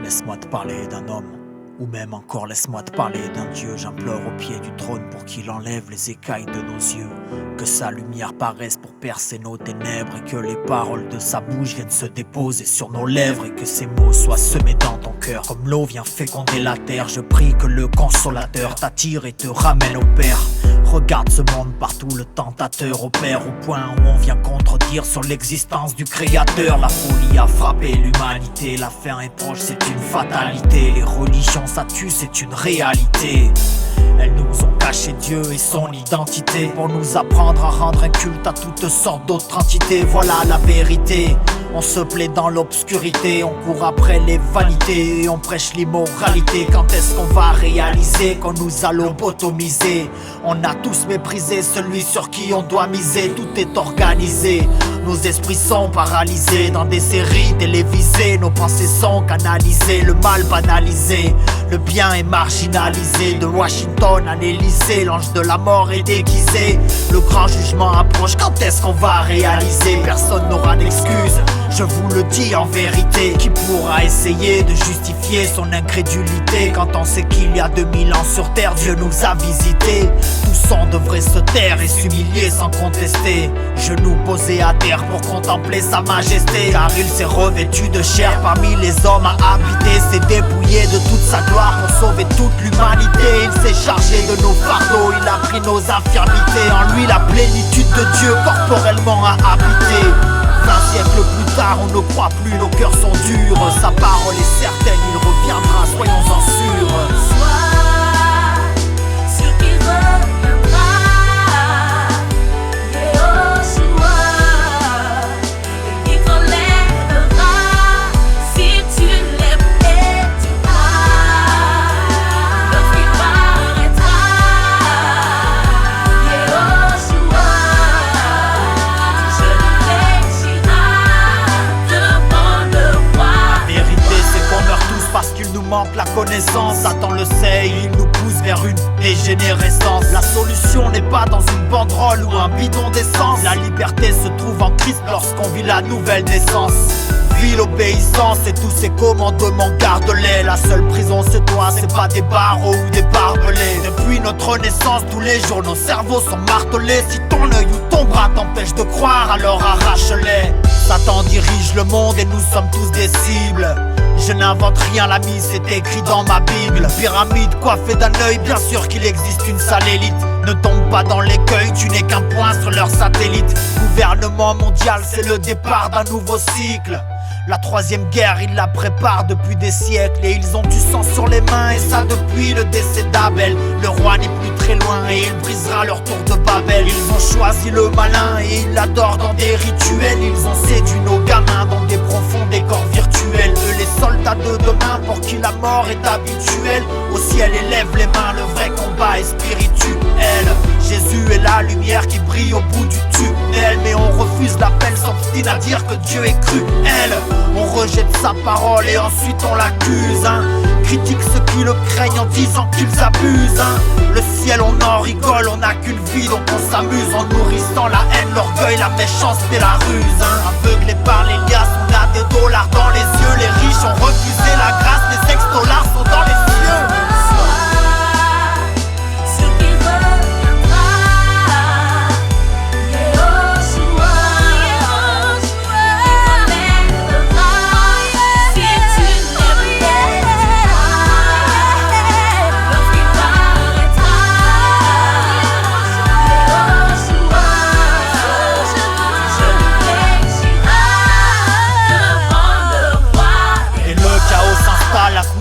Laisse-moi te parler d'un homme, ou même encore laisse-moi te parler d'un Dieu. J'implore au pied du trône pour qu'il enlève les écailles de nos yeux, que sa lumière paraisse pour percer nos ténèbres, et que les paroles de sa bouche viennent se déposer sur nos lèvres, et que ces mots soient semés dans ton cœur comme l'eau vient féconder la terre. Je prie que le consolateur t'attire et te ramène au Père. Regarde ce monde partout, le tentateur opère, au point où on vient contredire sur l'existence du créateur. La folie a frappé l'humanité, la fin est proche, c'est une fatalité. Les religions ça tue, c'est une réalité. Elles nous ont caché Dieu et son identité, pour nous apprendre à rendre un culte à toutes sortes d'autres entités. Voilà la vérité. On se plaît dans l'obscurité, on court après les vanités, on prêche l'immoralité. Quand est-ce qu'on va réaliser qu'on nous a lobotomisé? On a tous méprisé celui sur qui on doit miser. Tout est organisé, nos esprits sont paralysés dans des séries télévisées. Nos pensées sont canalisées, le mal banalisé, le bien est marginalisé. De Washington à l'Élysée, l'ange de la mort est déguisé. Le grand jugement approche, quand est-ce qu'on va réaliser? Personne n'aura d'excuses, je vous le dis en vérité. Qui pourra essayer de justifier son incrédulité quand on sait qu'il y a 2000 ans sur terre Dieu nous a visités? Tout son devrait se taire et s'humilier sans contester, genoux posés à terre pour contempler sa majesté. Car il s'est revêtu de chair parmi les hommes à habiter, s'est dépouillé de toute sa gloire pour sauver toute l'humanité. Il s'est chargé de nos fardeaux, il a pris nos infirmités. En lui la plénitude de Dieu corporellement a habité. 20 siècles plus tard, on ne croit plus, nos cœurs sont durs. Sa parole est certaine, il reviendra, soyons-en sûrs. La connaissance, Satan le sait, il nous pousse vers une dégénérescence. La solution n'est pas dans une banderole ou un bidon d'essence. La liberté se trouve en Christ lorsqu'on vit la nouvelle naissance. Vie l'obéissance et tous ses commandements garde-les. La seule prison c'est toi, c'est pas des barreaux ou des barbelés. Depuis notre naissance, tous les jours nos cerveaux sont martelés. Si ton œil ou ton bras t'empêche de croire, alors arrache-les. Satan dirige le monde et nous sommes tous des cibles. Je n'invente rien, l'ami, c'est écrit dans ma Bible. Pyramide coiffée d'un œil, bien sûr qu'il existe une sale élite. Ne tombe pas dans l'écueil, tu n'es qu'un point sur leur satellite. Gouvernement mondial, c'est le départ d'un nouveau cycle. La troisième guerre, ils la préparent depuis des siècles. Et ils ont du sang sur les mains, et ça depuis le décès d'Abel. Le roi n'est plus très loin, et il brisera leur tour de Babel. Ils ont choisi le malin, et ils l'adorent dans des rituels. Ils ont séduit nos gamins dans des profonds décors virtuels. Eux les soldats de demain, pour qui la mort est habituelle. Au ciel élève les mains, le vrai combat est spirituel. Jésus est la lumière qui brille au bout du tunnel. Mais on refuse l'appel, s'obstine à dire que Dieu est cruel. On rejette sa parole et ensuite on l'accuse, hein. Critique ceux qui le craignent en disant qu'ils abusent, hein. Le ciel on en rigole, on n'a qu'une vie donc on s'amuse. En nourrissant la haine, l'orgueil, la méchanceté, la ruse, hein. Aveuglés par les liasses, on a des dollars dans les yeux. Les riches ont refusé la grâce, les ex-dollars sont dans les cieux.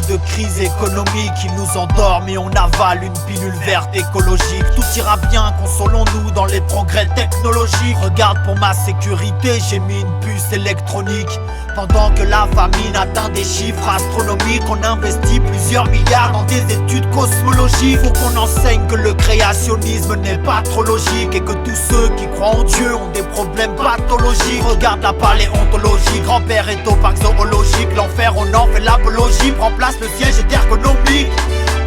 De crise économique, ils nous endorment et on avale une pilule verte écologique. Tout ira bien, consolons-nous dans les progrès technologiques. Regarde pour ma sécurité, j'ai mis une puce électronique. Pendant que la famine atteint des chiffres astronomiques, on investit plusieurs milliards dans des études cosmologiques. Faut qu'on enseigne que le créationnisme n'est pas trop logique, et que tous ceux qui croient en Dieu ont des problèmes pathologiques. Regarde la paléontologie, grand-père est au parc zoologique. L'enfer on en fait l'apologie, prend place le siège est ergonomique.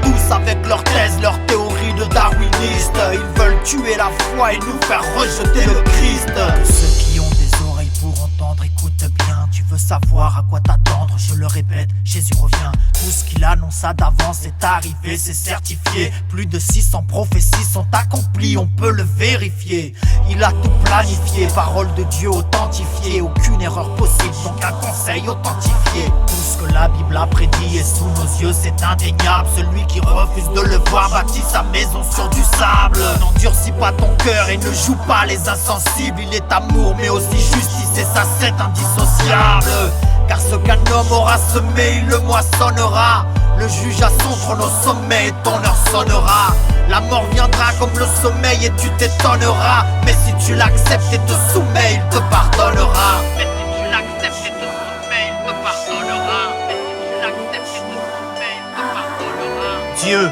Tous avec leurs thèses, leurs théories de darwinistes. Ils veulent tuer la foi et nous faire rejeter le Christ. Ceux qui ont des oreilles pour entendre, écoute bien. Tu veux savoir à quoi t'attendre, je leur répète, Jésus revient. Tout ce qu'il annonça d'avance est arrivé, c'est certifié. Plus de 600 prophéties sont accomplies, on peut le vérifier. Il a tout planifié, parole de Dieu authentifiée. Aucune erreur possible, donc un conseil authentifié. Tout ce que la Bible a prédit est sous nos yeux, c'est indéniable. Celui qui refuse de le voir bâtit sa maison sur du sable. N'endurcis pas ton cœur et ne joue pas les insensibles. Il est amour mais aussi justice et ça c'est indissociable. Car ce qu'un homme aura semé, il le moissonnera. Le juge a son trône au sommet et ton heure sonnera. La mort viendra comme le sommeil et tu t'étonneras. Mais si tu l'acceptes et te soumets, il te pardonnera. Mais si tu l'acceptes et te soumets, il te pardonnera. Mais si tu l'acceptes et te soumets, il te pardonnera. Dieu,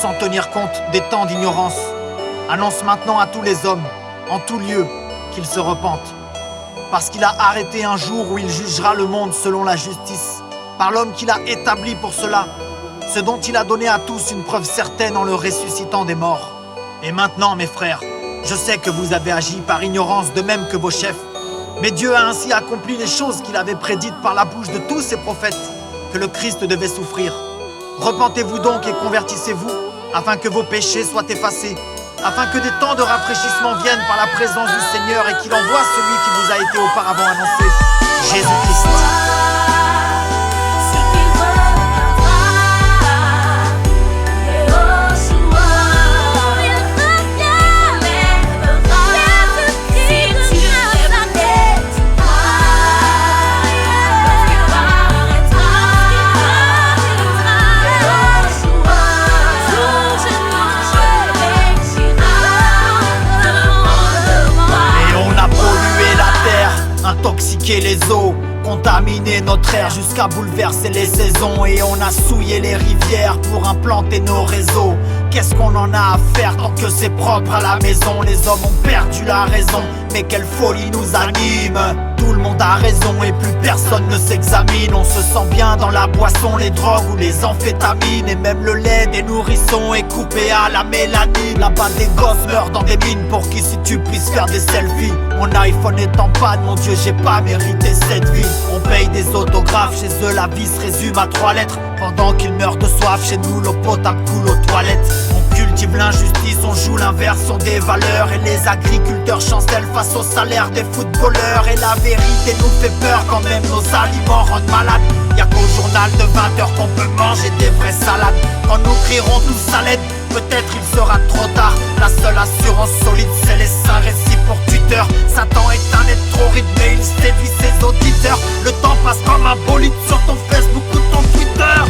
sans tenir compte des temps d'ignorance, annonce maintenant à tous les hommes, en tout lieu, qu'ils se repentent. Parce qu'il a arrêté un jour où il jugera le monde selon la justice, par l'homme qu'il a établi pour cela, ce dont il a donné à tous une preuve certaine en le ressuscitant des morts. Et maintenant, mes frères, je sais que vous avez agi par ignorance de même que vos chefs, mais Dieu a ainsi accompli les choses qu'il avait prédites par la bouche de tous ses prophètes, que le Christ devait souffrir. Repentez-vous donc et convertissez-vous, afin que vos péchés soient effacés, afin que des temps de rafraîchissement viennent par la présence du Seigneur et qu'il envoie celui qui vous a été auparavant annoncé, Jésus-Christ. Intoxiquer les eaux, contaminer notre air jusqu'à bouleverser les saisons. Et on a souillé les rivières pour implanter nos réseaux. Qu'est-ce qu'on en a à faire tant que c'est propre à la maison? Les hommes ont perdu la raison, mais quelle folie nous anime. Tout le monde a raison et plus personne ne s'examine. On se sent bien dans la boisson, les drogues ou les amphétamines. Et même le lait des nourrissons est coupé à la mélanine. Là-bas des gosses meurent dans des mines pour qu'ici tu puisses faire des selfies. Mon iPhone est en panne, mon Dieu j'ai pas mérité cette vie. On paye des autographes, chez eux la vie se résume à 3 lettres. Pendant qu'ils meurent de soif, chez nous l'eau potable coule aux toilettes. On cultive l'injustice, on joue l'inversion des valeurs. Et les agriculteurs chancellent face au salaire des footballeurs. Et la vérité nous fait peur quand même nos aliments rendent malades. Y'a qu'au journal de 20h qu'on peut manger des vraies salades. Quand nous crierons tous à l'aide, peut-être il sera trop tard. La seule assurance solide c'est les saints récits pour Twitter. Satan est un être trop rythmé, il séduit ses auditeurs. Le temps passe comme un bolide sur ton Facebook ou ton Twitter.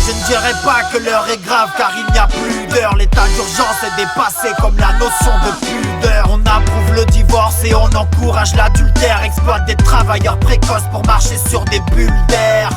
Je ne dirais pas que l'heure est grave car il n'y a plus d'heure. L'état d'urgence est dépassé comme la notion de pudeur. On approuve le divorce et on encourage l'adultère. Exploite des travailleurs précoces pour marcher sur des bulles d'air.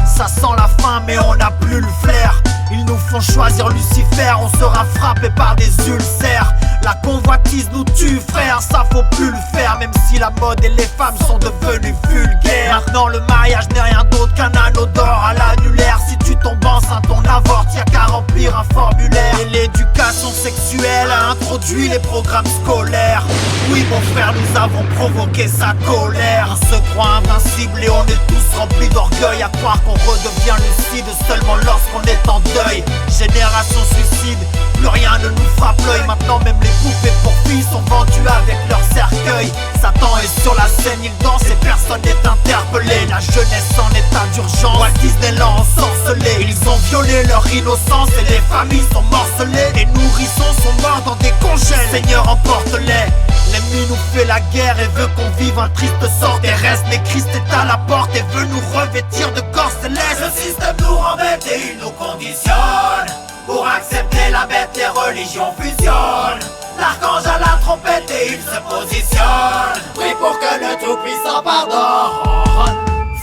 Ça sent la faim mais on n'a plus le flair. Ils nous font choisir Lucifer, on sera frappé par des ulcères. La convoitise nous tue frère, ça faut plus le faire. Même si la mode et les femmes sont devenues vulgaires. Maintenant le mariage n'est rien d'autre qu'un anneau d'or à l'annulaire. Si tu tombes enceinte on avorte, y'a qu'à remplir un formulaire. Et l'éducation sexuelle a introduit les programmes scolaires. Oui mon frère, nous avons provoqué sa colère. On se croit invincible et on est tous remplis d'orgueil. À croire qu'on redevient lucide seulement lorsqu'on est en deuil. Génération suicide, plus rien ne nous frappe l'œil. Maintenant même les poupées pour filles sont vendues avec leur cercueil. Satan est sur la scène, il danse et personne n'est interpellé. La jeunesse en état d'urgence, Walt Disney l'a ensorcelé. Ils ont violé leur innocence et les familles sont morcelées. Les nourrissons sont morts dans des congèles, Seigneur emporte-les. L'ennemi nous fait la guerre et veut qu'on vive un triste sort terrestre. Mais Christ est à la porte et veut nous revêtir de corps célestes. Le système nous rembête et il nous conditionne. Pour accepter la bête, les religions fusionnent. L'archange à la trompette et il se positionne. Prie pour que le Tout-Puissant pardonne.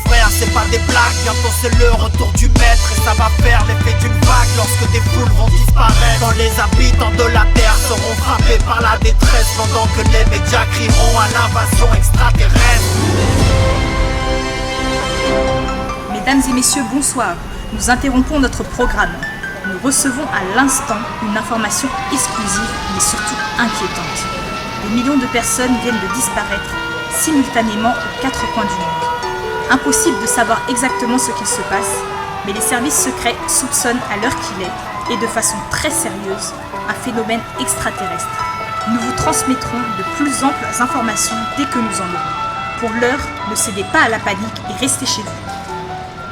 Frère, c'est pas des blagues, bientôt c'est le retour du maître. Et ça va faire l'effet d'une vague lorsque des foules vont disparaître. Quand les habitants de la terre seront frappés par la détresse. Pendant que les médias crieront à l'invasion extraterrestre. Mesdames et messieurs, bonsoir. Nous interrompons notre programme. Nous recevons à l'instant une information exclusive mais surtout inquiétante. Des millions de personnes viennent de disparaître simultanément aux 4 coins du monde. Impossible de savoir exactement ce qu'il se passe, mais les services secrets soupçonnent à l'heure qu'il est, et de façon très sérieuse, un phénomène extraterrestre. Nous vous transmettrons de plus amples informations dès que nous en aurons. Pour l'heure, ne cédez pas à la panique et restez chez vous.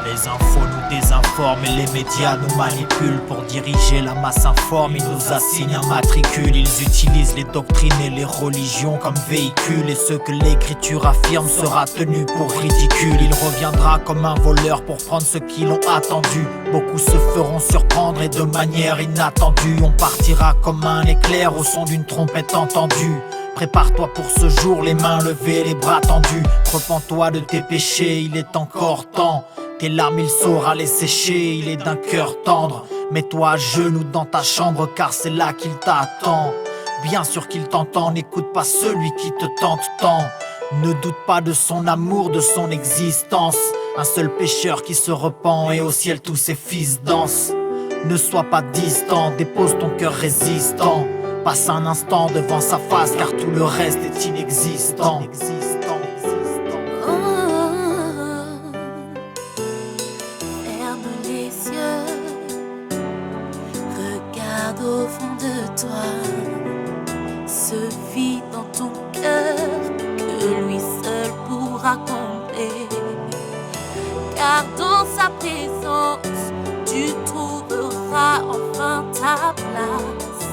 Les infos nous désinforment et les médias nous manipulent. Pour diriger la masse informe, ils nous assignent un matricule. Ils utilisent les doctrines et les religions comme véhicules. Et ce que l'écriture affirme sera tenu pour ridicule. Il reviendra comme un voleur pour prendre ceux qui l'ont attendu. Beaucoup se feront surprendre et de manière inattendue. On partira comme un éclair au son d'une trompette entendue. Prépare-toi pour ce jour, les mains levées, les bras tendus. Repens-toi de tes péchés, il est encore temps. Tes larmes il saura les sécher, il est d'un cœur tendre. Mets-toi à genoux dans ta chambre car c'est là qu'il t'attend. Bien sûr qu'il t'entend, n'écoute pas celui qui te tente tant. Ne doute pas de son amour, de son existence. Un seul pécheur qui se repent et au ciel tous ses fils dansent. Ne sois pas distant, dépose ton cœur résistant. Passe un instant devant sa face car tout le reste est inexistant. Au fond de toi, se vit dans ton cœur que lui seul pourra combler. Car dans sa présence, tu trouveras enfin ta place.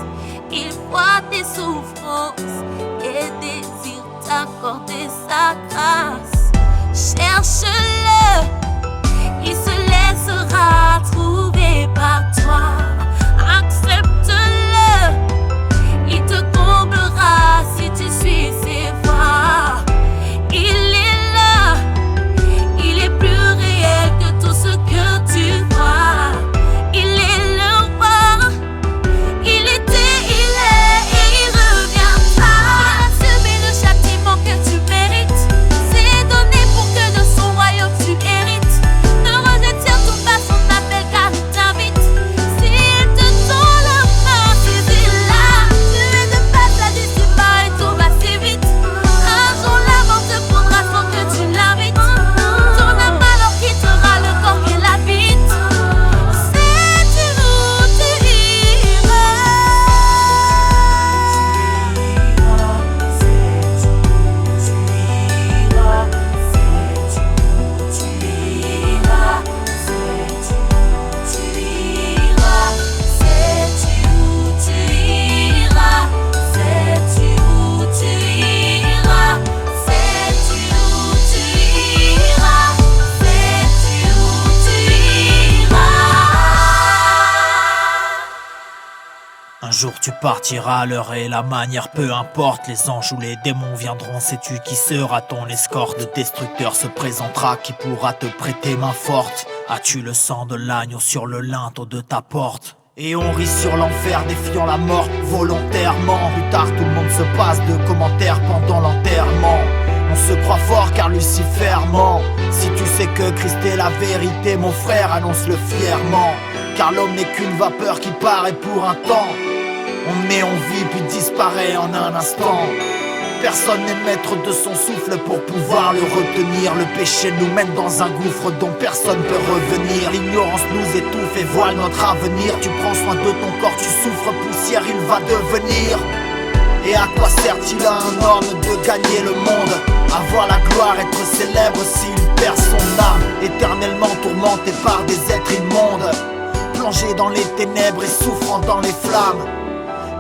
Il voit tes souffrances et désire t'accorder sa grâce. Cherche-le, il se laissera trouver par toi. Accepte-le, il te comblera si tu suis ses voies. Il est là, il est plus réel que tout ce que tu vois. Il est le roi, il était, il est et il reviendra. Subis le châtiment que tu mérites, c'est donné pour que de son royaume tu hérites. Ne retire tout pas son appel car il t'invite. Un jour tu partiras, l'heure et la manière, peu importe. Les anges ou les démons viendront, sais-tu qui sera ton escorte? Le destructeur se présentera, qui pourra te prêter main forte? As-tu le sang de l'agneau sur le linteau de ta porte? Et on rit sur l'enfer, défiant la mort volontairement. Plus tard tout le monde se passe de commentaires pendant l'enterrement. On se croit fort car Lucifer ment. Si tu sais que Christ est la vérité, mon frère, annonce-le fièrement. Car l'homme n'est qu'une vapeur qui paraît pour un temps. On naît, on vit puis disparaît en un instant. Personne n'est maître de son souffle pour pouvoir le retenir. Le péché nous mène dans un gouffre dont personne peut revenir. L'ignorance nous étouffe et voile notre avenir. Tu prends soin de ton corps, tu souffres, poussière il va devenir. Et à quoi sert-il à un homme de gagner le monde? Avoir la gloire, être célèbre s'il perd son âme. Éternellement tourmenté par des êtres immondes, plongé dans les ténèbres et souffrant dans les flammes.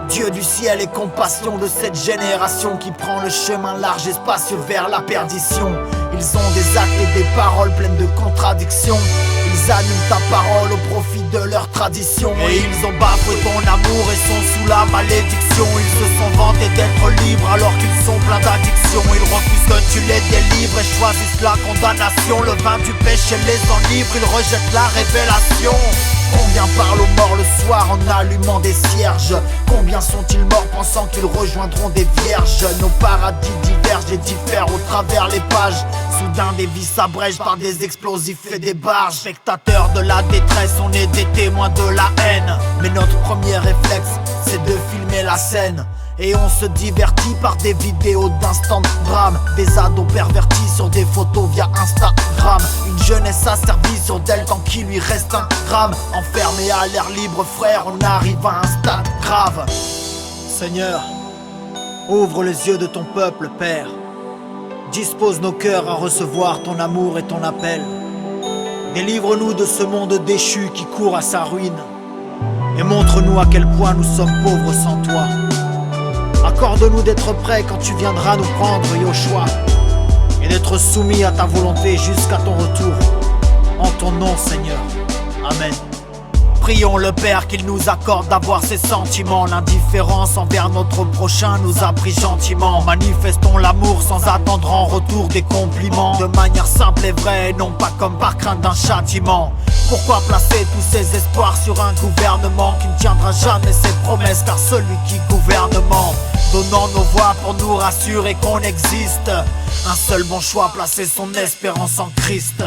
Dieu du ciel et compassion de cette génération qui prend le chemin large et spacieux vers la perdition. Ils ont des actes et des paroles pleines de contradictions. Ils annulent ta parole au profit de leur tradition. Et ils ont bafoué ton amour et sont sous la malédiction. Ils se sont vantés d'être libres alors qu'ils sont pleins d'addiction. Ils refusent que tu les délivres et choisissent la condamnation. Le vin du péché les enivre, ils rejettent la révélation. Combien parlent aux morts le soir en allumant des cierges? Combien sont-ils morts pensant qu'ils rejoindront des vierges? Nos paradis divergent et diffèrent au travers les pages. Soudain des vies s'abrègent par des explosifs et des barges. Spectateurs de la détresse, on est des témoins de la haine. Mais notre premier réflexe, c'est de filmer la scène. Et on se divertit par des vidéos d'instant drame. Des ados pervertis sur des photos via Instagram. Une jeunesse asservie sur d'elle tant qu'il lui reste un gramme. Enfermé à l'air libre frère, on arrive à un stade grave. Seigneur, ouvre les yeux de ton peuple, Père. Dispose nos cœurs à recevoir ton amour et ton appel. Délivre-nous de ce monde déchu qui court à sa ruine. Et montre-nous à quel point nous sommes pauvres sans toi. Accorde-nous d'être prêts quand tu viendras nous prendre, Yoshua, et d'être soumis à ta volonté jusqu'à ton retour. En ton nom, Seigneur. Amen. Prions le Père qu'il nous accorde d'avoir ses sentiments. L'indifférence envers notre prochain nous a pris gentiment. Manifestons l'amour sans attendre en retour des compliments. De manière simple et vraie, et non pas comme par crainte d'un châtiment. Pourquoi placer tous ces espoirs sur un gouvernement qui ne tiendra jamais ses promesses? Car celui qui gouvernement, donnant nos voix pour nous rassurer qu'on existe. Un seul bon choix, placer son espérance en Christ.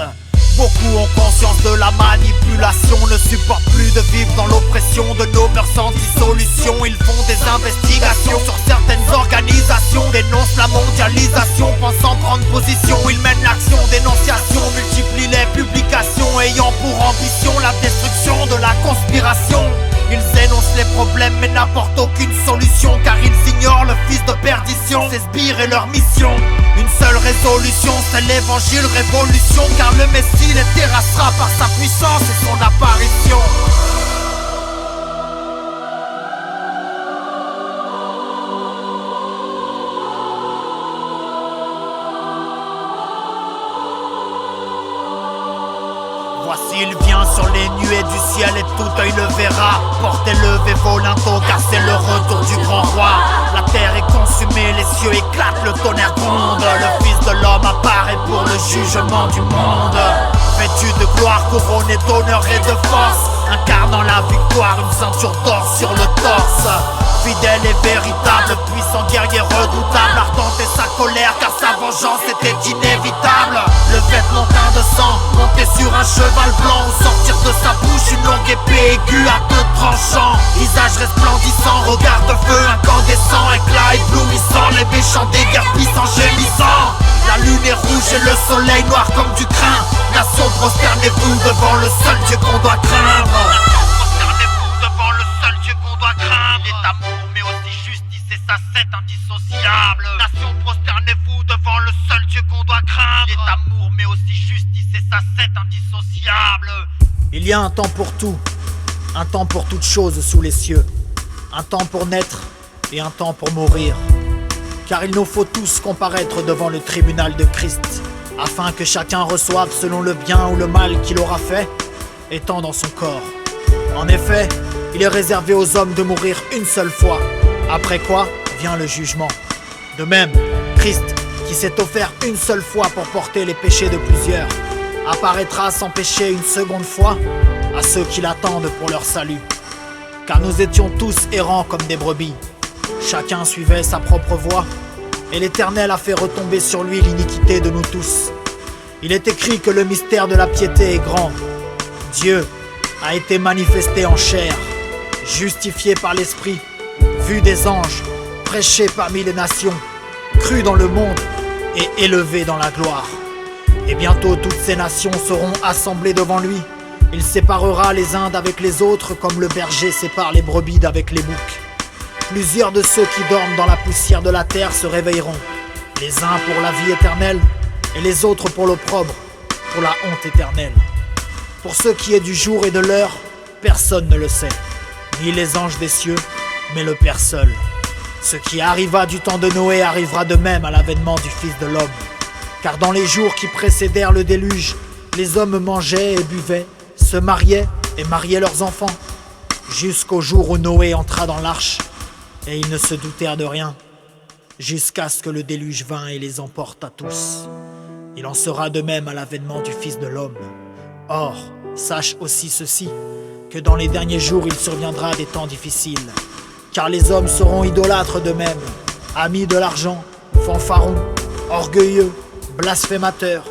Beaucoup ont conscience de la manipulation, ne supportent plus de vivre dans l'oppression de nos mœurs sans dissolution. Ils font des investigations sur certaines organisations, dénoncent la mondialisation, pensant prendre position. Ils mènent l'action dénonciation, multiplient les publications, ayant pour ambition la destruction de la conspiration. Ils énoncent les problèmes mais n'apportent aucune solution, car ils ignorent le fils de perdition, ses sbires et leur mission. Une seule résolution, c'est l'évangile révolution, car le Messie les terrassera par sa puissance et son apparition. Voici il vient sur les nuées du ciel et tout œil le verra. Portez levé vos linteaux car c'est le retour du grand roi. La terre est consumée, les cieux éclatent, le tonnerre gronde. Le fils de l'homme apparaît pour le jugement du monde. Vêtu de gloire, couronné d'honneur et de force, incarnant la victoire, une ceinture d'or sur le torse. Fidèle et véritable, puissant guerrier redoutable, ardent et sa colère car sa vengeance était inévitable. Le vêtement teint de sang, monté sur un cheval blanc, où sortir de sa bouche une longue épée aiguë à deux tranchants. Visage resplendissant, regard de feu incandescent, éclat éblouissant, les méchants déguerpissent en gémissant. La lune est rouge et le soleil noir comme du crin. Nation, prosternez-vous devant le seul Dieu qu'on doit craindre. Il est amour mais aussi justice et sa c'est indissociable. Nation, prosternez-vous devant le seul Dieu qu'on doit craindre. Il est amour mais aussi justice et sa c'est indissociable. Il y a un temps pour tout, un temps pour toute chose sous les cieux, un temps pour naître et un temps pour mourir. Car il nous faut tous comparaître devant le tribunal de Christ, afin que chacun reçoive selon le bien ou le mal qu'il aura fait, étant dans son corps. En effet, il est réservé aux hommes de mourir une seule fois, après quoi vient le jugement. De même, Christ, qui s'est offert une seule fois pour porter les péchés de plusieurs, apparaîtra sans péché une seconde fois à ceux qui l'attendent pour leur salut. Car nous étions tous errants comme des brebis, chacun suivait sa propre voie, et l'Éternel a fait retomber sur lui l'iniquité de nous tous. Il est écrit que le mystère de la piété est grand. Dieu a été manifesté en chair, justifié par l'Esprit, vu des anges, prêché parmi les nations, cru dans le monde et élevé dans la gloire. Et bientôt toutes ces nations seront assemblées devant lui. Il séparera les uns d'avec les autres comme le berger sépare les brebis d'avec les boucs. Plusieurs de ceux qui dorment dans la poussière de la terre se réveilleront, les uns pour la vie éternelle et les autres pour l'opprobre, pour la honte éternelle. Pour ce qui est du jour et de l'heure, personne ne le sait, ni les anges des cieux, mais le Père seul. Ce qui arriva du temps de Noé arrivera de même à l'avènement du Fils de l'homme. Car dans les jours qui précédèrent le déluge, les hommes mangeaient et buvaient, se mariaient et mariaient leurs enfants, jusqu'au jour où Noé entra dans l'arche, et ils ne se doutèrent de rien, jusqu'à ce que le déluge vint et les emporte à tous. Il en sera de même à l'avènement du Fils de l'homme. Or, sache aussi ceci, que dans les derniers jours il surviendra des temps difficiles, car les hommes seront idolâtres d'eux-mêmes, amis de l'argent, fanfarons, orgueilleux, blasphémateurs,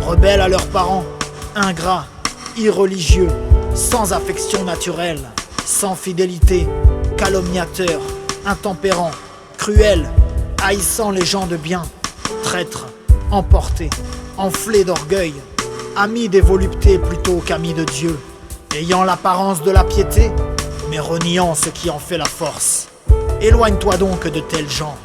rebelles à leurs parents, ingrats, irreligieux, sans affection naturelle, sans fidélité, calomniateurs, intempérants, cruel, haïssant les gens de bien, traître, emporté, enflé d'orgueil, ami des voluptés plutôt qu'ami de Dieu, ayant l'apparence de la piété, mais reniant ce qui en fait la force. Éloigne-toi donc de tels gens.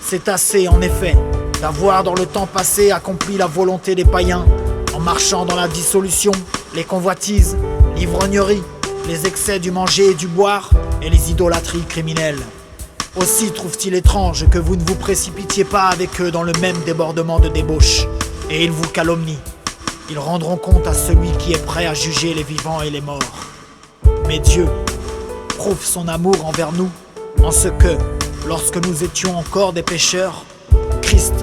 C'est assez, en effet, d'avoir dans le temps passé accompli la volonté des païens, en marchant dans la dissolution, les convoitises, l'ivrognerie, les excès du manger et du boire, et les idolâtries criminelles. Aussi trouve-t-il étrange que vous ne vous précipitiez pas avec eux dans le même débordement de débauche, et ils vous calomnient. Ils rendront compte à celui qui est prêt à juger les vivants et les morts. Mais Dieu prouve son amour envers nous, en ce que, lorsque nous étions encore des pécheurs, Christ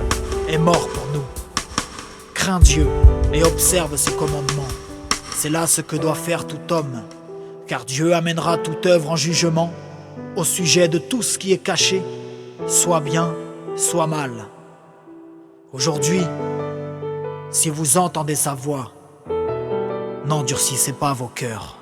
est mort pour nous. Crains Dieu et observe ses commandements. C'est là ce que doit faire tout homme, car Dieu amènera toute œuvre en jugement au sujet de tout ce qui est caché, soit bien, soit mal. Aujourd'hui, si vous entendez sa voix, n'endurcissez pas vos cœurs.